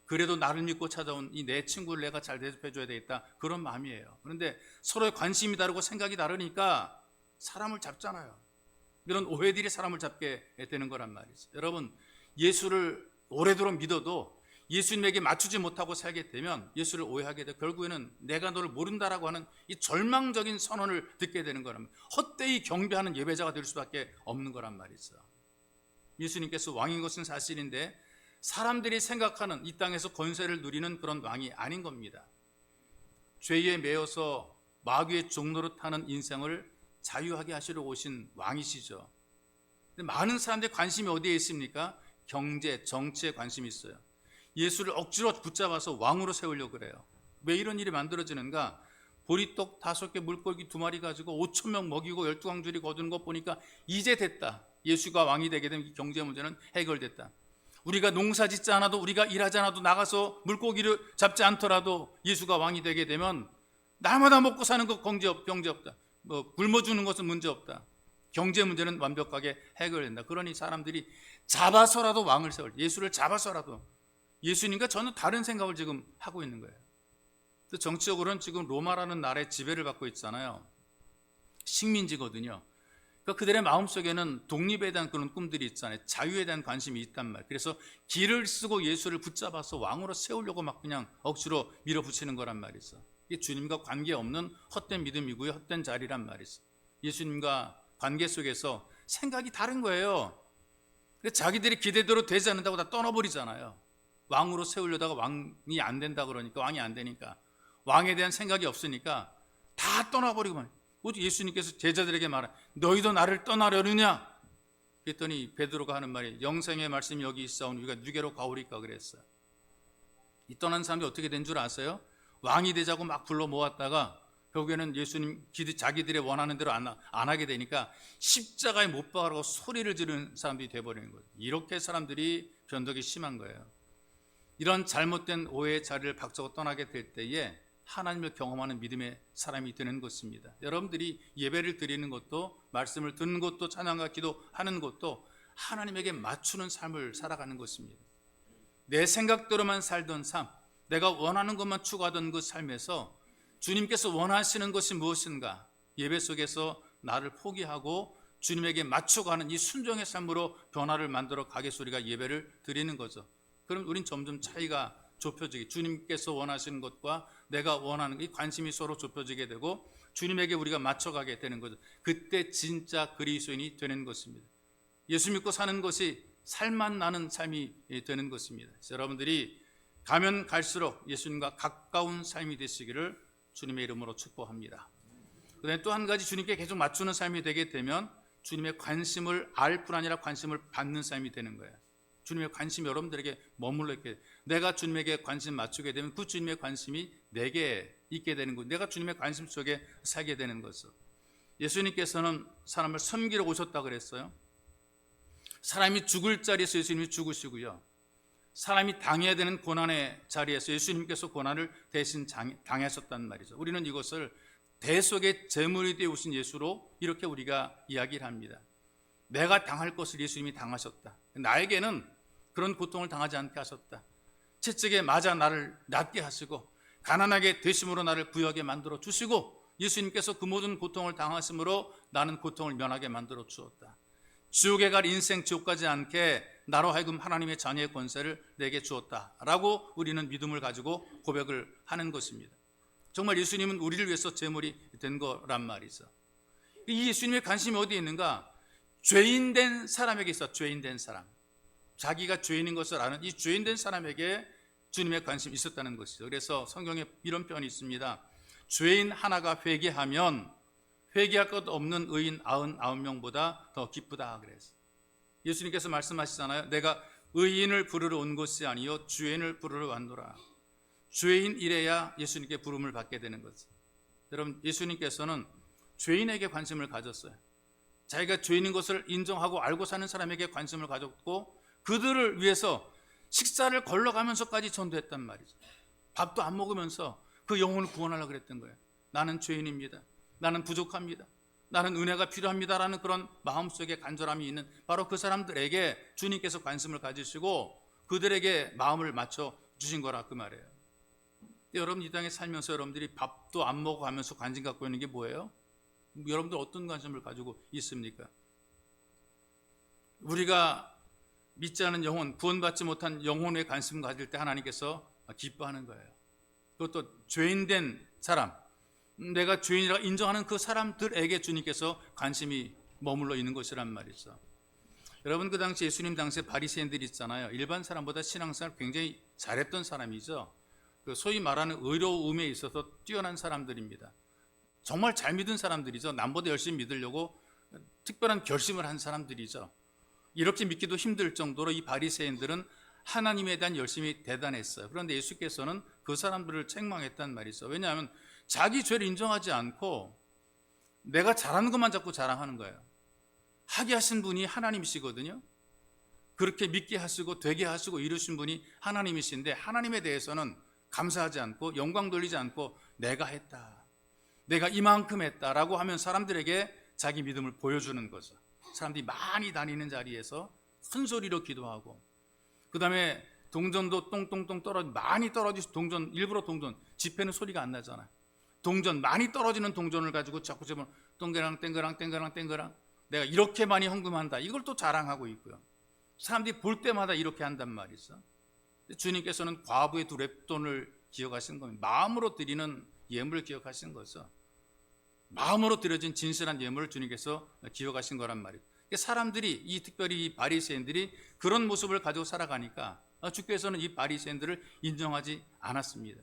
그래도 나를 믿고 찾아온 이 내 친구를 내가 잘 대접해 줘야 되겠다, 그런 마음이에요. 그런데 서로의 관심이 다르고 생각이 다르니까 사람을 잡잖아요. 이런 오해들이 사람을 잡게 되는 거란 말이죠. 여러분, 예수를 오래도록 믿어도 예수님에게 맞추지 못하고 살게 되면 예수를 오해하게 되고 결국에는 내가 너를 모른다라고 하는 이 절망적인 선언을 듣게 되는 거란 말이에요. 헛되이 경배하는 예배자가 될 수밖에 없는 거란 말이죠. 예수님께서 왕인 것은 사실인데 사람들이 생각하는 이 땅에서 권세를 누리는 그런 왕이 아닌 겁니다. 죄에 매여서 마귀의 종로로 타는 인생을 자유하게 하시러 오신 왕이시죠. 근데 많은 사람들의 관심이 어디에 있습니까? 경제, 정치에 관심이 있어요. 예수를 억지로 붙잡아서 왕으로 세우려고 그래요. 왜 이런 일이 만들어지는가? 보리떡 5개, 물고기 2마리 가지고 5,000명 먹이고 12광줄이 거두는 것 보니까 이제 됐다. 예수가 왕이 되게 되면 경제 문제는 해결됐다. 우리가 농사 짓지 않아도, 우리가 일하지 않아도, 나가서 물고기를 잡지 않더라도 예수가 왕이 되게 되면 날마다 먹고 사는 거 경제 없다. 굶어 죽는 것은 문제 없다. 경제 문제는 완벽하게 해결된다. 그러니 사람들이 잡아서라도 왕을 세울, 예수를 잡아서라도, 예수님과 저는 다른 생각을 지금 하고 있는 거예요. 정치적으로는 지금 로마라는 나라의 지배를 받고 있잖아요. 식민지거든요. 그러니까 그들의 마음속에는 독립에 대한 그런 꿈들이 있잖아요. 자유에 대한 관심이 있단 말이에요. 그래서 길을 쓰고 예수를 붙잡아서 왕으로 세우려고 막 그냥 억지로 밀어붙이는 거란 말이죠. 이게 주님과 관계없는 헛된 믿음이고요, 헛된 자리란 말이죠. 예수님과 관계 속에서 생각이 다른 거예요. 자기들이 기대대로 되지 않는다고 다 떠나버리잖아요. 왕으로 세우려다가 왕이 안 된다 그러니까, 왕이 안 되니까, 왕에 대한 생각이 없으니까 다 떠나버리고, 예수님께서 제자들에게 말해, 너희도 나를 떠나려느냐? 그랬더니 베드로가 하는 말이, 영생의 말씀이 여기 있사오니 우리가 누게로 가오리까 그랬어요. 이 떠난 사람들이 어떻게 된 줄 아세요? 왕이 되자고 막 불러 모았다가 결국에는 예수님 자기들의 원하는 대로 안 하게 되니까 십자가에 못 박으라고 소리를 지르는 사람들이 돼버리는 거예요. 이렇게 사람들이 변덕이 심한 거예요. 이런 잘못된 오해의 자리를 박차고 떠나게 될 때에 하나님을 경험하는 믿음의 사람이 되는 것입니다. 여러분들이 예배를 드리는 것도, 말씀을 듣는 것도, 찬양과 기도하는 것도 하나님에게 맞추는 삶을 살아가는 것입니다. 내 생각대로만 살던 삶, 내가 원하는 것만 추구하던 그 삶에서 주님께서 원하시는 것이 무엇인가, 예배 속에서 나를 포기하고 주님에게 맞춰가는 이 순종의 삶으로 변화를 만들어 가겠소 우리가 예배를 드리는 거죠. 그럼 우린 점점 차이가 좁혀지게, 주님께서 원하시는 것과 내가 원하는 이 관심이 서로 좁혀지게 되고 주님에게 우리가 맞춰가게 되는 거죠. 그때 진짜 그리스도인이 되는 것입니다. 예수 믿고 사는 것이 살맛 나는 삶이 되는 것입니다. 여러분들이 가면 갈수록 예수님과 가까운 삶이 되시기를 주님의 이름으로 축복합니다. 그다음에 또 한 가지, 주님께 계속 맞추는 삶이 되게 되면 주님의 관심을 알 뿐 아니라 관심을 받는 삶이 되는 거예요. 주님의 관심이 여러분들에게 머물러 있게, 내가 주님에게 관심 맞추게 되면 그 주님의 관심이 내게 있게 되는 것, 내가 주님의 관심 속에 살게 되는 것이죠. 예수님께서는 사람을 섬기러 오셨다고 그랬어요. 사람이 죽을 자리에서 예수님이 죽으시고요, 사람이 당해야 되는 고난의 자리에서 예수님께서 고난을 대신 당하셨단 말이죠. 우리는 이것을 대속의 제물이 되어 오신 예수로 이렇게 우리가 이야기를 합니다. 내가 당할 것을 예수님이 당하셨다. 나에게는 그런 고통을 당하지 않게 하셨다. 채찍에 맞아 나를 낫게 하시고 가난하게 되심으로 나를 부유하게 만들어 주시고 예수님께서 그 모든 고통을 당하심으로 나는 고통을 면하게 만들어 주었다. 지옥에 갈 인생 지옥 가지 않게 나로 하여금 하나님의 자녀의 권세를 내게 주었다라고 우리는 믿음을 가지고 고백을 하는 것입니다. 정말 예수님은 우리를 위해서 제물이 된 거란 말이죠. 이 예수님의 관심이 어디에 있는가? 죄인 된 사람에게 있어. 죄인 된 사람, 자기가 죄인인 것을 아는 이 죄인 된 사람에게 주님의 관심이 있었다는 것이죠. 그래서 성경에 이런 표현이 있습니다. 죄인 하나가 회개하면 회개할 것 없는 의인 99명보다 더 기쁘다 그래서 예수님께서 말씀하시잖아요. 내가 의인을 부르러 온 것이 아니요 죄인을 부르러 왔노라. 죄인 이래야 예수님께 부름을 받게 되는 거죠. 여러분, 예수님께서는 죄인에게 관심을 가졌어요. 자기가 죄인인 것을 인정하고 알고 사는 사람에게 관심을 가졌고 그들을 위해서 식사를 걸러가면서까지 전도했단 말이죠. 밥도 안 먹으면서 그 영혼을 구원하려고 그랬던 거예요. 나는 죄인입니다. 나는 부족합니다. 나는 은혜가 필요합니다라는 그런 마음속에 간절함이 있는 바로 그 사람들에게 주님께서 관심을 가지시고 그들에게 마음을 맞춰 주신 거라 그 말이에요. 여러분, 이 땅에 살면서 여러분들이 밥도 안 먹어가면서 관심 갖고 있는 게 뭐예요? 여러분들 어떤 관심을 가지고 있습니까? 우리가 믿지 않은 영혼, 구원받지 못한 영혼에 관심 가질 때 하나님께서 기뻐하는 거예요. 그것도 죄인된 사람, 내가 죄인이라고 인정하는 그 사람들에게 주님께서 관심이 머물러 있는 것이란 말이죠. 여러분, 그 당시 예수님 당시에 바리새인들이 있잖아요. 일반 사람보다 신앙생활 굉장히 잘했던 사람이죠. 그 소위 말하는 의로움에 있어서 뛰어난 사람들입니다. 정말 잘 믿은 사람들이죠. 남보다 열심히 믿으려고 특별한 결심을 한 사람들이죠. 이렇게 믿기도 힘들 정도로 이 바리새인들은 하나님에 대한 열심이 대단했어요. 그런데 예수께서는 그 사람들을 책망했단 말이죠. 왜냐하면 자기 죄를 인정하지 않고 내가 잘하는 것만 자꾸 자랑하는 거예요. 하게 하신 분이 하나님이시거든요. 그렇게 믿게 하시고 되게 하시고 이루신 분이 하나님이신데 하나님에 대해서는 감사하지 않고 영광 돌리지 않고 내가 했다, 내가 이만큼 했다라고 하면 사람들에게 자기 믿음을 보여주는 거죠. 사람들이 많이 다니는 자리에서 큰 소리로 기도하고 그 다음에 동전도 똥똥똥 많이 떨어지서 동전, 일부러 동전, 집회는 소리가 안 나잖아요. 동전, 많이 떨어지는 동전을 가지고 자꾸 집으면 똥그랑 땡그랑 내가 이렇게 많이 헌금한다, 이걸 또 자랑하고 있고요. 사람들이 볼 때마다 이렇게 한단 말이죠. 주님께서는 과부의 두 렙돈을 기억하신 겁니다. 마음으로 드리는 예물을 기억하신 거죠. 마음으로 드려진 진실한 예물을 주님께서 기억하신 거란 말이에요. 사람들이, 특별히 이 바리새인들이 그런 모습을 가지고 살아가니까 주께서는 이 바리새인들을 인정하지 않았습니다.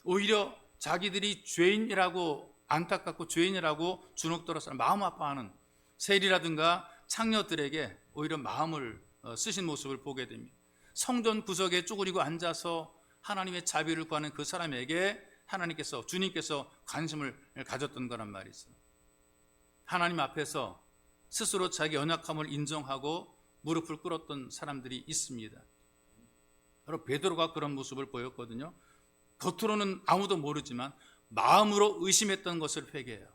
오히려 자기들이 죄인이라고 안타깝고 죄인이라고 주눅들어서 마음 아파하는 세리라든가 창녀들에게 오히려 마음을 쓰신 모습을 보게 됩니다. 성전 구석에 쪼그리고 앉아서 하나님의 자비를 구하는 그 사람에게 하나님께서, 주님께서 관심을 가졌던 거란 말이죠. 하나님 앞에서 스스로 자기 연약함을 인정하고 무릎을 꿇었던 사람들이 있습니다. 바로 베드로가 그런 모습을 보였거든요. 겉으로는 아무도 모르지만 마음으로 의심했던 것을 회개해요.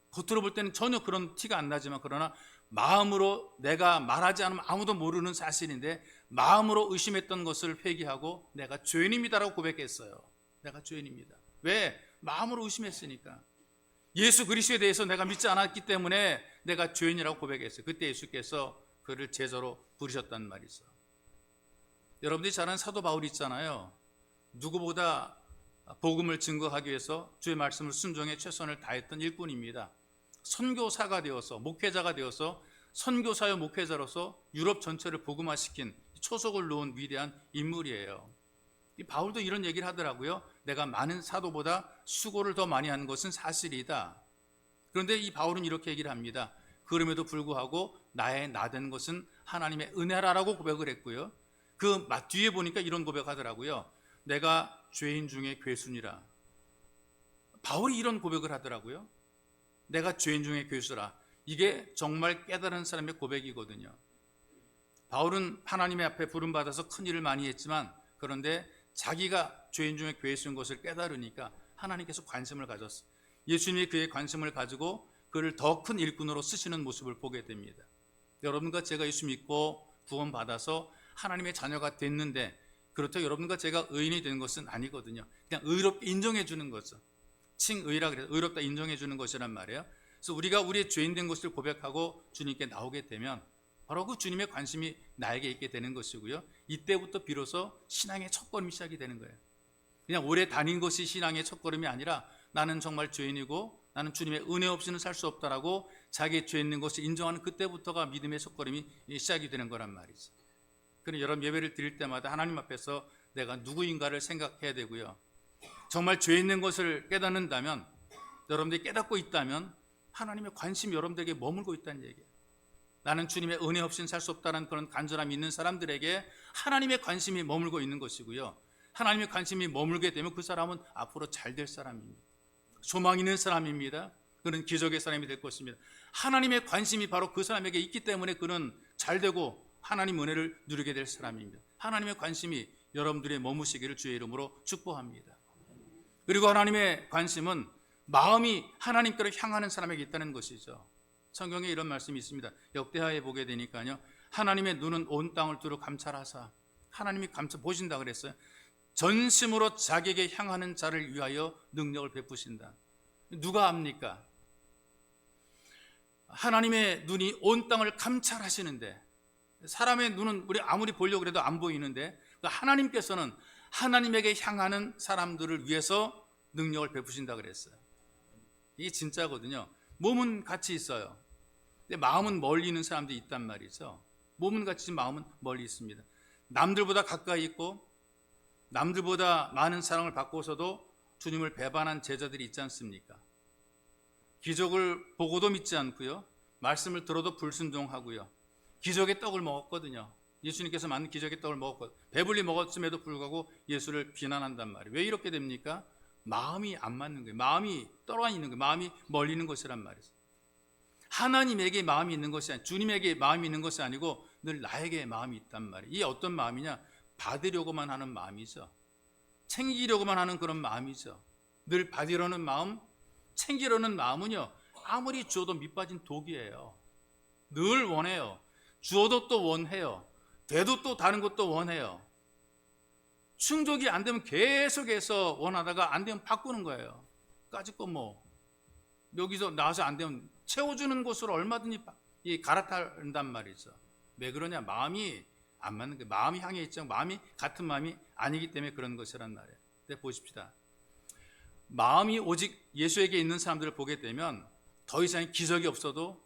겉으로 볼 때는 전혀 그런 티가 안 나지만 그러나 마음으로, 내가 말하지 않으면 아무도 모르는 사실인데 마음으로 의심했던 것을 회개하고 내가 죄인입니다라고 고백했어요. 내가 죄인입니다. 왜? 마음으로 의심했으니까. 예수 그리스도에 대해서 내가 믿지 않았기 때문에 내가 죄인이라고 고백했어요. 그때 예수께서 그를 제자로 부르셨단 말이죠. 여러분들이 잘 아는 사도 바울이 있잖아요. 누구보다 복음을 증거하기 위해서 주의 말씀을 순종해 최선을 다했던 일꾼입니다. 선교사가 되어서, 목회자가 되어서 선교사요 목회자로서 유럽 전체를 복음화시킨 초석을 놓은 위대한 인물이에요. 이 바울도 이런 얘기를 하더라고요. 내가 많은 사도보다 수고를 더 많이 한 것은 사실이다. 그런데 이 바울은 이렇게 얘기를 합니다. 그럼에도 불구하고 나의 나된 것은 하나님의 은혜라라고 고백을 했고요. 그 뒤에 보니까 이런 고백하더라고요. 내가 죄인 중에 괴순이라. 바울이 이런 고백을 하더라고요. 내가 죄인 중에 괴수라. 이게 정말 깨달은 사람의 고백이거든요. 바울은 하나님의 앞에 부름받아서 큰 일을 많이 했지만 그런데 자기가 죄인 중에 죄 있는 것을 깨달으니까 하나님께서 관심을 가졌어요. 예수님이 그의 관심을 가지고 그를 더 큰 일꾼으로 쓰시는 모습을 보게 됩니다. 여러분과 제가 예수 믿고 구원받아서 하나님의 자녀가 됐는데 그렇다고 여러분과 제가 의인이 되는 것은 아니거든요. 그냥 의롭게 인정해 주는 거죠. 칭의라 그래서 의롭다 인정해 주는 것이란 말이에요. 그래서 우리가 우리의 죄인 된 것을 고백하고 주님께 나오게 되면 바로 그 주님의 관심이 나에게 있게 되는 것이고요. 이때부터 비로소 신앙의 첫걸음이 시작이 되는 거예요. 그냥 오래 다닌 것이 신앙의 첫걸음이 아니라 나는 정말 죄인이고 나는 주님의 은혜 없이는 살 수 없다라고 자기의 죄 있는 것을 인정하는 그때부터가 믿음의 첫걸음이 시작이 되는 거란 말이죠. 그럼 여러분 예배를 드릴 때마다 하나님 앞에서 내가 누구인가를 생각해야 되고요. 정말 죄 있는 것을 깨닫는다면 여러분들이 깨닫고 있다면 하나님의 관심이 여러분들에게 머물고 있다는 얘기예요. 나는 주님의 은혜 없이는 살 수 없다는 그런 간절함이 있는 사람들에게 하나님의 관심이 머물고 있는 것이고요. 하나님의 관심이 머물게 되면 그 사람은 앞으로 잘 될 사람입니다. 소망 있는 사람입니다. 그는 기적의 사람이 될 것입니다. 하나님의 관심이 바로 그 사람에게 있기 때문에 그는 잘 되고 하나님 은혜를 누리게 될 사람입니다. 하나님의 관심이 여러분들의 머무시기를 주의 이름으로 축복합니다. 그리고 하나님의 관심은 마음이 하나님께로 향하는 사람에게 있다는 것이죠. 성경에 이런 말씀이 있습니다. 역대하에 보게 되니까요. 하나님의 눈은 온 땅을 두루 감찰하사 하나님이 보신다 그랬어요. 전심으로 자기에게 향하는 자를 위하여 능력을 베푸신다. 누가 압니까? 하나님의 눈이 온 땅을 감찰하시는데 사람의 눈은 우리 아무리 보려고 해도 안 보이는데 하나님께서는 하나님에게 향하는 사람들을 위해서 능력을 베푸신다 그랬어요. 이게 진짜거든요. 몸은 같이 있어요. 근데 마음은 멀리 있는 사람들이 있단 말이죠. 몸은 같이 마음은 멀리 있습니다. 남들보다 가까이 있고 남들보다 많은 사랑을 받고서도 주님을 배반한 제자들이 있지 않습니까? 기적을 보고도 믿지 않고요. 말씀을 들어도 불순종하고요. 기적의 떡을 먹었거든요. 예수님께서 만든 기적의 떡을 먹었거든요. 배불리 먹었음에도 불구하고 예수를 비난한단 말이에요. 왜 이렇게 됩니까? 마음이 안 맞는 거예요. 마음이 떨어져 있는 거예요. 마음이 멀리 있는 것이란 말이죠. 하나님에게 마음이 있는 것이 아니고 주님에게 마음이 있는 것이 아니고 늘 나에게 마음이 있단 말이에요. 이게 어떤 마음이냐? 받으려고만 하는 마음이죠. 챙기려고만 하는 그런 마음이죠. 늘 받으려는 마음, 챙기려는 마음은요. 아무리 주어도 밑빠진 독이에요. 늘 원해요. 주어도 또 원해요. 돼도 또 다른 것도 원해요. 충족이 안 되면 계속해서 원하다가 안 되면 바꾸는 거예요. 까짓거 여기서 나와서 안 되면 채워주는 곳으로 얼마든지 갈아탄단 말이죠. 왜 그러냐? 마음이 안 맞는 거예요. 마음이 향해 있죠. 마음이 같은 마음이 아니기 때문에 그런 것이란 말이에요. 근데 보십시다. 마음이 오직 예수에게 있는 사람들을 보게 되면 더 이상 기적이 없어도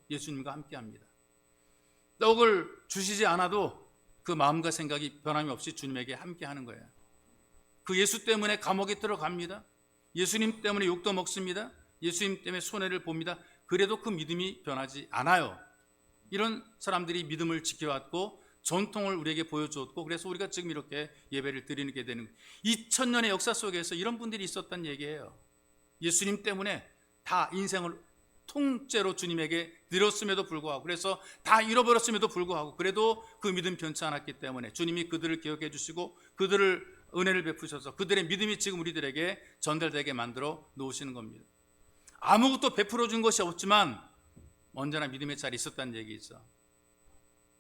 예수님과 함께합니다. 떡을 주시지 않아도 그 마음과 생각이 변함이 없이 주님에게 함께하는 거예요. 그 예수 때문에 감옥에 들어갑니다. 예수님 때문에 욕도 먹습니다. 예수님 때문에 손해를 봅니다. 그래도 그 믿음이 변하지 않아요. 이런 사람들이 믿음을 지켜왔고 전통을 우리에게 보여주었고 그래서 우리가 지금 이렇게 예배를 드리게 되는 2000년의 역사 속에서 이런 분들이 있었단 얘기예요. 예수님 때문에 다 인생을 통째로 주님에게 드렸음에도 불구하고 그래서 다 잃어버렸음에도 불구하고 그래도 그 믿음 변치 않았기 때문에 주님이 그들을 기억해 주시고 그들을 은혜를 베푸셔서 그들의 믿음이 지금 우리들에게 전달되게 만들어 놓으시는 겁니다. 아무것도 베풀어 준 것이 없지만 언제나 믿음의 자리에 있었다는 얘기죠.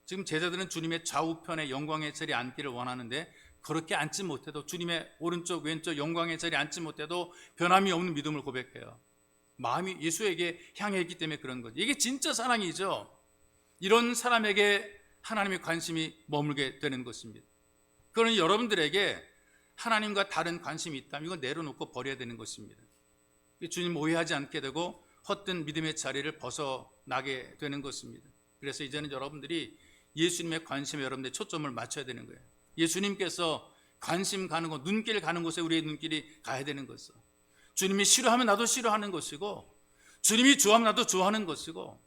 지금 제자들은 주님의 좌우편에 영광의 자리에 앉기를 원하는데 그렇게 앉지 못해도 주님의 오른쪽 왼쪽 영광의 자리에 앉지 못해도 변함이 없는 믿음을 고백해요. 마음이 예수에게 향해 있기 때문에 그런 거죠. 이게 진짜 사랑이죠. 이런 사람에게 하나님의 관심이 머물게 되는 것입니다. 그러니 여러분들에게 하나님과 다른 관심이 있다면 이걸 내려놓고 버려야 되는 것입니다. 주님 오해하지 않게 되고 헛된 믿음의 자리를 벗어나게 되는 것입니다. 그래서 이제는 여러분들이 예수님의 관심에 여러분들의 초점을 맞춰야 되는 거예요. 예수님께서 관심 가는 곳, 눈길 가는 곳에 우리의 눈길이 가야 되는 것이죠. 주님이 싫어하면 나도 싫어하는 것이고 주님이 좋아하면 나도 좋아하는 것이고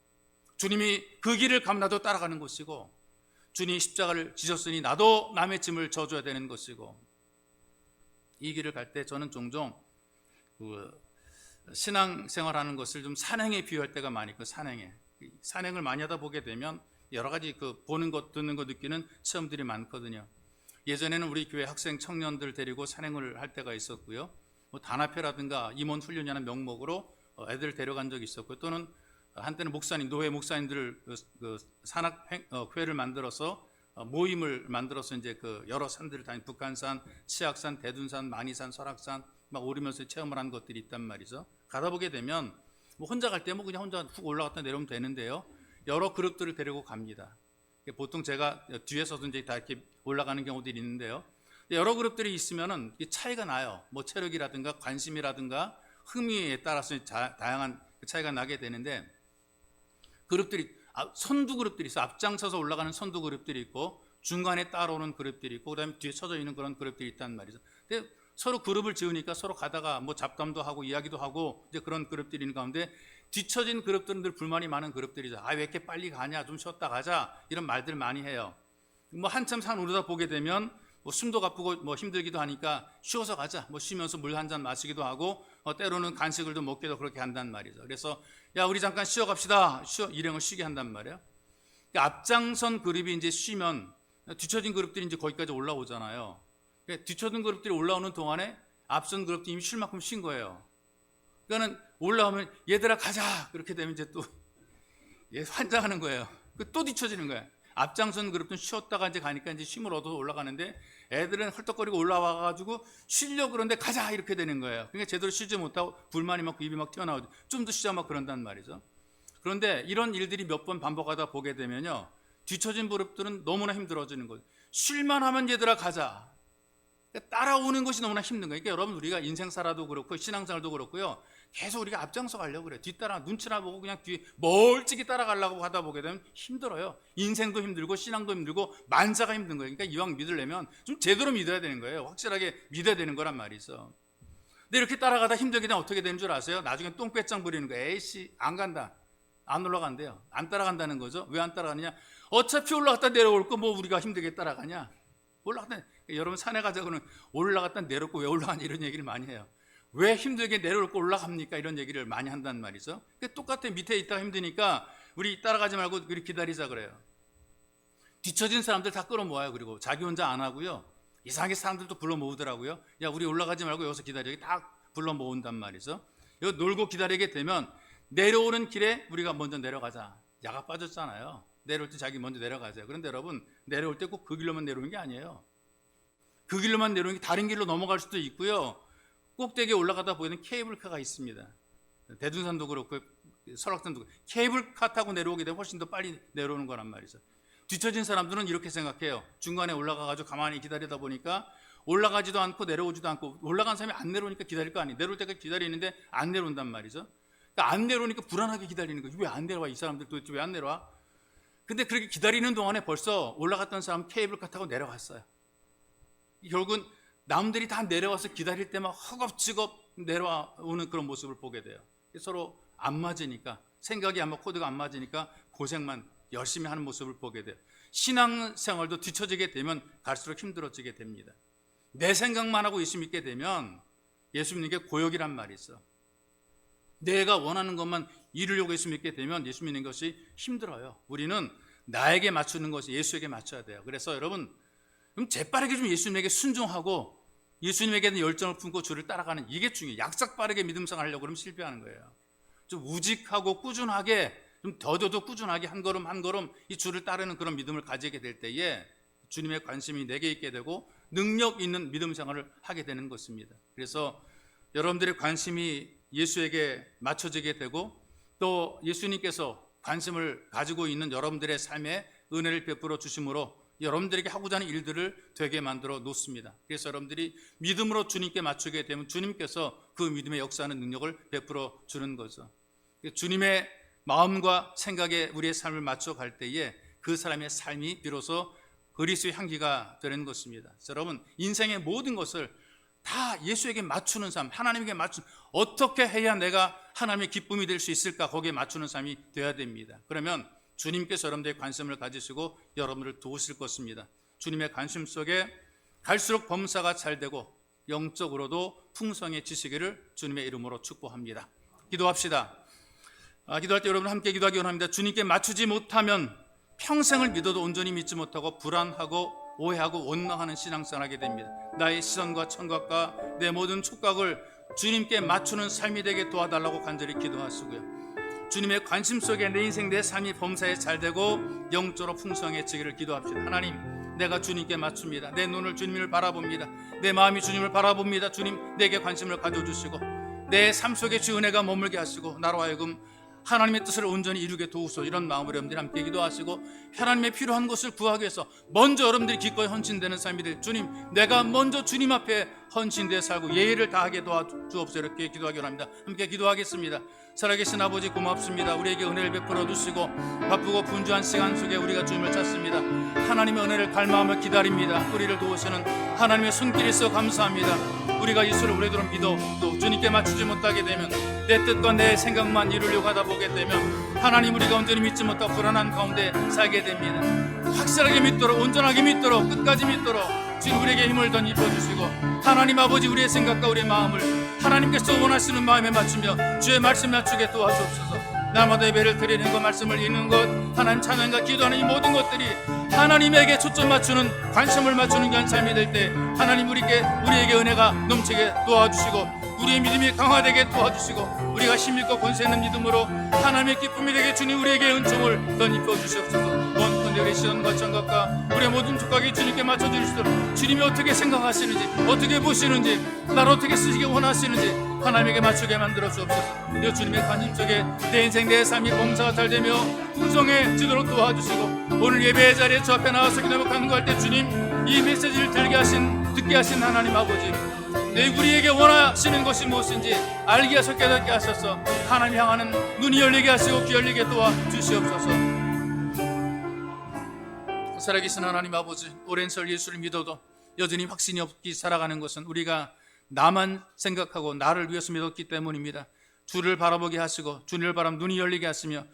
주님이 그 길을 가면 나도 따라가는 것이고 주님이 십자가를 지셨으니 나도 남의 짐을 져줘야 되는 것이고 이 길을 갈 때 저는 종종 신앙생활하는 것을 좀 산행에 비유할 때가 많이 있고 산행을 많이 하다 보게 되면 여러 가지 그 보는 것, 듣는 것, 느끼는 체험들이 많거든요. 예전에는 우리 교회 학생 청년들 데리고 산행을 할 때가 있었고요. 뭐 단합회라든가 임원 훈련이라는 명목으로 애들 데려간 적이 있었고, 또는 한때는 목사님, 노회 목사님들 그 산악회를 만들어서 모임을 만들어서 이제 그 여러 산들을 다니, 북한산, 치악산, 대둔산, 만이산, 설악산 막 오르면서 체험을 한 것들이 있단 말이죠. 가다 보게 되면 뭐 혼자 갈 때 뭐 그냥 혼자 훅 올라갔다 내려오면 되는데요. 여러 그룹들을 데리고 갑니다. 보통 제가 뒤에 서서 이제 다 이렇게 올라가는 경우들이 있는데요. 여러 그룹들이 있으면은 차이가 나요. 뭐 체력이라든가 관심이라든가 흥미에 따라서 다양한 차이가 나게 되는데, 그룹들이 선두 그룹들이 있어. 앞장서서 올라가는 선두 그룹들이 있고, 중간에 따라오는 그룹들이 있고, 그다음에 뒤에 쳐져 있는 그런 그룹들이 있단 말이죠. 근데 서로 그룹을 지으니까 서로 가다가 뭐 잡담도 하고 이야기도 하고 이제 그런 그룹들이 있는 가운데, 뒤처진 그룹들은 늘 불만이 많은 그룹들이죠. 왜 이렇게 빨리 가냐, 좀 쉬었다 가자, 이런 말들 많이 해요. 뭐 한참 산 오르다 보게 되면 뭐 숨도 가쁘고 뭐 힘들기도 하니까 쉬어서 가자, 뭐 쉬면서 물 한 잔 마시기도 하고, 때로는 간식을 좀 먹기도 그렇게 한단 말이죠. 그래서 야, 우리 잠깐 쉬어 갑시다, 일행을 쉬게 한단 말이에요. 그러니까 앞장선 그룹이 이제 쉬면 뒤처진 그룹들이 이제 거기까지 올라오잖아요. 그러니까 뒤처진 그룹들이 올라오는 동안에 앞선 그룹들이 이미 쉴 만큼 쉰 거예요. 그러니까는 올라오면 얘들아 가자, 그렇게 되면 이제 또 환장하는 거예요. 또 뒤처지는 거예요. 앞장선 그룹은 쉬었다가 이제 가니까 이제 쉼을 얻어서 올라가는데, 애들은 헐떡거리고 올라와가지고 쉬려고 그러는데 가자, 이렇게 되는 거예요. 그러니까 제대로 쉬지 못하고 불만이 막 입이 막 튀어나오죠. 좀 더 쉬자 막 그런단 말이죠. 그런데 이런 일들이 몇 번 반복하다 보게 되면요, 뒤처진 그룹들은 너무나 힘들어지는 거죠. 쉴만 하면 얘들아 가자. 그러니까 따라오는 것이 너무나 힘든 거예요. 그러니까 여러분, 우리가 인생 살아도 그렇고 신앙생활도 그렇고요, 계속 우리가 앞장서 가려고 그래요. 뒤따라 눈치나 보고 그냥 뒤 멀찍이 따라가려고 하다 보게 되면 힘들어요. 인생도 힘들고 신앙도 힘들고 만사가 힘든 거예요. 그러니까 이왕 믿으려면 좀 제대로 믿어야 되는 거예요. 확실하게 믿어야 되는 거란 말이죠. 근데 이렇게 따라가다 힘들게 되면 어떻게 되는 줄 아세요? 나중에 똥배짱 부리는 거예요. 에이씨, 안 간다, 안 올라간대요. 안 따라간다는 거죠. 왜 안 따라가느냐? 어차피 올라갔다 내려올 거 뭐 우리가 힘들게 따라가냐? 올라갔다, 여러분 산에 가자고는 올라갔다 내려올 거 왜 올라가냐, 이런 얘기를 많이 해요. 왜 힘들게 내려올 거 올라갑니까? 이런 얘기를 많이 한단 말이죠. 똑같아. 밑에 있다가 힘드니까 우리 따라가지 말고 우리 기다리자 그래요. 뒤처진 사람들 다 끌어모아요. 그리고 자기 혼자 안 하고요, 이상하게 사람들도 불러 모으더라고요. 야, 우리 올라가지 말고 여기서 기다려. 딱 불러 모은단 말이죠. 여기 놀고 기다리게 되면 내려오는 길에 우리가 먼저 내려가자. 야가 빠졌잖아요. 내려올 때 자기 먼저 내려가세요. 그런데 여러분, 내려올 때 꼭 그 길로만 내려오는 게 아니에요. 그 길로만 내려오는 게 다른 길로 넘어갈 수도 있고요, 꼭대기에 올라가다 보이는 케이블카가 있습니다. 대둔산도 그렇고 설악산도 그렇고, 케이블카 타고 내려오게 되면 훨씬 더 빨리 내려오는 거란 말이죠. 뒤처진 사람들은 이렇게 생각해요. 중간에 올라가가지고 가만히 기다리다 보니까 올라가지도 않고 내려오지도 않고, 올라간 사람이 안 내려오니까 기다릴 거 아니에요. 내려올 때까지 기다리는데 안 내려온단 말이죠. 그러니까 안 내려오니까 불안하게 기다리는 거예요. 왜 안 내려와? 이 사람들 도대체 왜 안 내려와? 근데 그렇게 기다리는 동안에 벌써 올라갔던 사람 케이블카 타고 내려갔어요. 결국은 남들이 다 내려와서 기다릴 때만 허겁지겁 내려오는 그런 모습을 보게 돼요. 서로 안 맞으니까, 생각이 아마 코드가 안 맞으니까 고생만 열심히 하는 모습을 보게 돼요. 신앙생활도 뒤처지게 되면 갈수록 힘들어지게 됩니다. 내 생각만 하고 예수 믿게 되면 예수 믿는 게 고역이란 말이 있어. 내가 원하는 것만 이루려고 예수 믿게 되면 예수 믿는 것이 힘들어요. 우리는 나에게 맞추는 것이 예수에게 맞춰야 돼요. 그래서 여러분, 그럼 재빠르게 좀 예수님에게 순종하고 예수님에게 대한 열정을 품고 주를 따라가는, 이게 중요해요. 약삭 빠르게 믿음생활 하려고 그러면 실패하는 거예요. 좀 우직하고 꾸준하게, 좀 더더더 꾸준하게 한 걸음 한 걸음 이 주를 따르는 그런 믿음을 가지게 될 때에 주님의 관심이 내게 있게 되고 능력 있는 믿음생활을 하게 되는 것입니다. 그래서 여러분들의 관심이 예수에게 맞춰지게 되고, 또 예수님께서 관심을 가지고 있는 여러분들의 삶에 은혜를 베풀어 주심으로 여러분들에게 하고자 하는 일들을 되게 만들어 놓습니다. 그래서 여러분들이 믿음으로 주님께 맞추게 되면 주님께서 그 믿음의 역사하는 능력을 베풀어 주는 거죠. 주님의 마음과 생각에 우리의 삶을 맞춰갈 때에 그 사람의 삶이 비로소 그리스도의 향기가 되는 것입니다. 여러분, 인생의 모든 것을 다 예수에게 맞추는 삶, 하나님에게 맞추는, 어떻게 해야 내가 하나님의 기쁨이 될 수 있을까, 거기에 맞추는 삶이 되어야 됩니다. 그러면 주님께서 여러분들의 관심을 가지시고 여러분을 도우실 것입니다. 주님의 관심 속에 갈수록 범사가 잘 되고 영적으로도 풍성해지시기를 주님의 이름으로 축복합니다. 기도합시다. 기도할 때 여러분 함께 기도하기 원합니다. 주님께 맞추지 못하면 평생을 믿어도 온전히 믿지 못하고 불안하고 오해하고 원망하는 신앙생활하게 됩니다. 나의 시선과 청각과 내 모든 촉각을 주님께 맞추는 삶이 되게 도와달라고 간절히 기도하시고요. 주님의 관심 속에 내 인생 내 삶이 범사에 잘되고 영적으로 풍성해지기를 기도합시다. 하나님, 내가 주님께 맞춥니다. 내 눈을 주님을 바라봅니다. 내 마음이 주님을 바라봅니다. 주님, 내게 관심을 가져주시고 내 삶 속에 주 은혜가 머물게 하시고 나로 하여금 하나님의 뜻을 온전히 이루게 도우소. 이런 마음으로 여러분들이 함께 기도하시고 하나님의 필요한 것을 구하기 위해서 먼저 여러분들이 기꺼이 헌신되는 삶이 될 주님, 내가 먼저 주님 앞에 헌신되어 살고 예의를 다하게 도와주옵소서. 이렇게 기도하기 원합니다. 함께 기도하겠습니다. 살아계신 아버지 고맙습니다. 우리에게 은혜를 베풀어 주시고 바쁘고 분주한 시간 속에 우리가 주님을 찾습니다. 하나님의 은혜를 갈망하며 기다립니다. 우리를 도우시는 하나님의 손길이 있어 감사합니다. 우리가 예수를 오래도록 믿어 또 주님께 맞추지 못하게 되면 내 뜻과 내 생각만 이루려고 하다 보게 되면 하나님, 우리가 온전히 믿지 못하고 불안한 가운데 살게 됩니다. 확실하게 믿도록, 온전하게 믿도록, 끝까지 믿도록 지금 우리에게 힘을 덧입혀주시고 하나님 아버지, 우리의 생각과 우리의 마음을 하나님께서 원하시는 마음에 맞추며 주의 말씀 맞추게 도와주옵소서. 날마다 예배를 드리는 것, 말씀을 읽는 것, 하나님 찬양과 기도하는 이 모든 것들이 하나님에게 초점 맞추는, 관심을 맞추는 귀한 삶이 될 때 하나님 우리에게 은혜가 넘치게 도와주시고 우리의 믿음이 강화되게 도와주시고 우리가 힘있고 권세 있는 믿음으로 하나님의 기쁨이 되게 주님 우리에게 은총을 덧입혀 주시옵소서. 원컨대 우리의 시선과 청각과 우리의 모든 촉각이 주님께 맞춰 주시도록 주님이 어떻게 생각하시는지, 어떻게 보시는지, 나를 어떻게 쓰시기 원하시는지 하나님에게 맞추게 만들어 주옵소서. 이 주님의 관심 속에 내 인생 내 삶이 범사가 잘되며 풍성해지도록 도와주시고 오늘 예배의 자리에 저 앞에 나와서 기도하며 간구할 때 주님, 이 메시지를 듣게 하신 하나님 아버지, 우리에게 원하시는 것이 무엇인지 알게 하셔 깨닫게 하셔서 하나님 향하는 눈이 열리게 하시고 귀 열리게 도와주시옵소서. 살아계신 하나님 아버지, 오랜 세월 예수를 믿어도 여전히 확신이 없기 살아가는 것은 우리가 나만 생각하고 나를 위해서 믿었기 때문입니다. 주를 바라보게 하시고 주님을 바라보면 눈이 열리게 하시며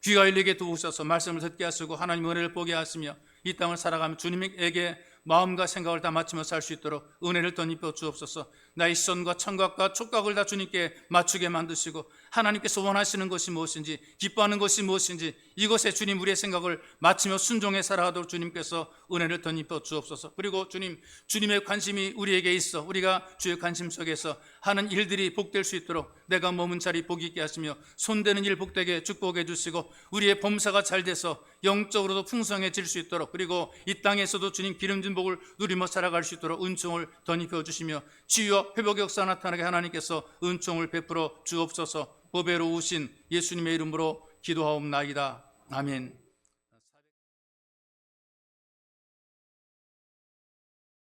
귀가 열리게 도우셔서 말씀을 듣게 하시고 하나님 은혜를 보게 하시며 이 땅을 살아가며 주님에게 마음과 생각을 다 맞추며 살 수 있도록 은혜를 덧입혀 주옵소서. 나의 시선과 청각과 촉각을 다 주님께 맞추게 만드시고 하나님께서 원하시는 것이 무엇인지, 기뻐하는 것이 무엇인지 이것에 주님 우리의 생각을 맞추며 순종해 살아가도록 주님께서 은혜를 덧입혀 주옵소서. 그리고 주님의 관심이 우리에게 있어 우리가 주의 관심 속에서 하는 일들이 복될 수 있도록 내가 머문 자리 복 있게 하시며 손대는 일 복되게 축복해 주시고 우리의 범사가 잘 돼서 영적으로도 풍성해질 수 있도록, 그리고 이 땅에서도 주님 기름진 복을 누리며 살아갈 수 있도록 은총을 덧입혀 주시며 치유와 회복의 역사 나타나게 하나님께서 은총을 베풀어 주옵소서. 보배로우신 예수님의 이름으로 기도하옵나이다. 아멘.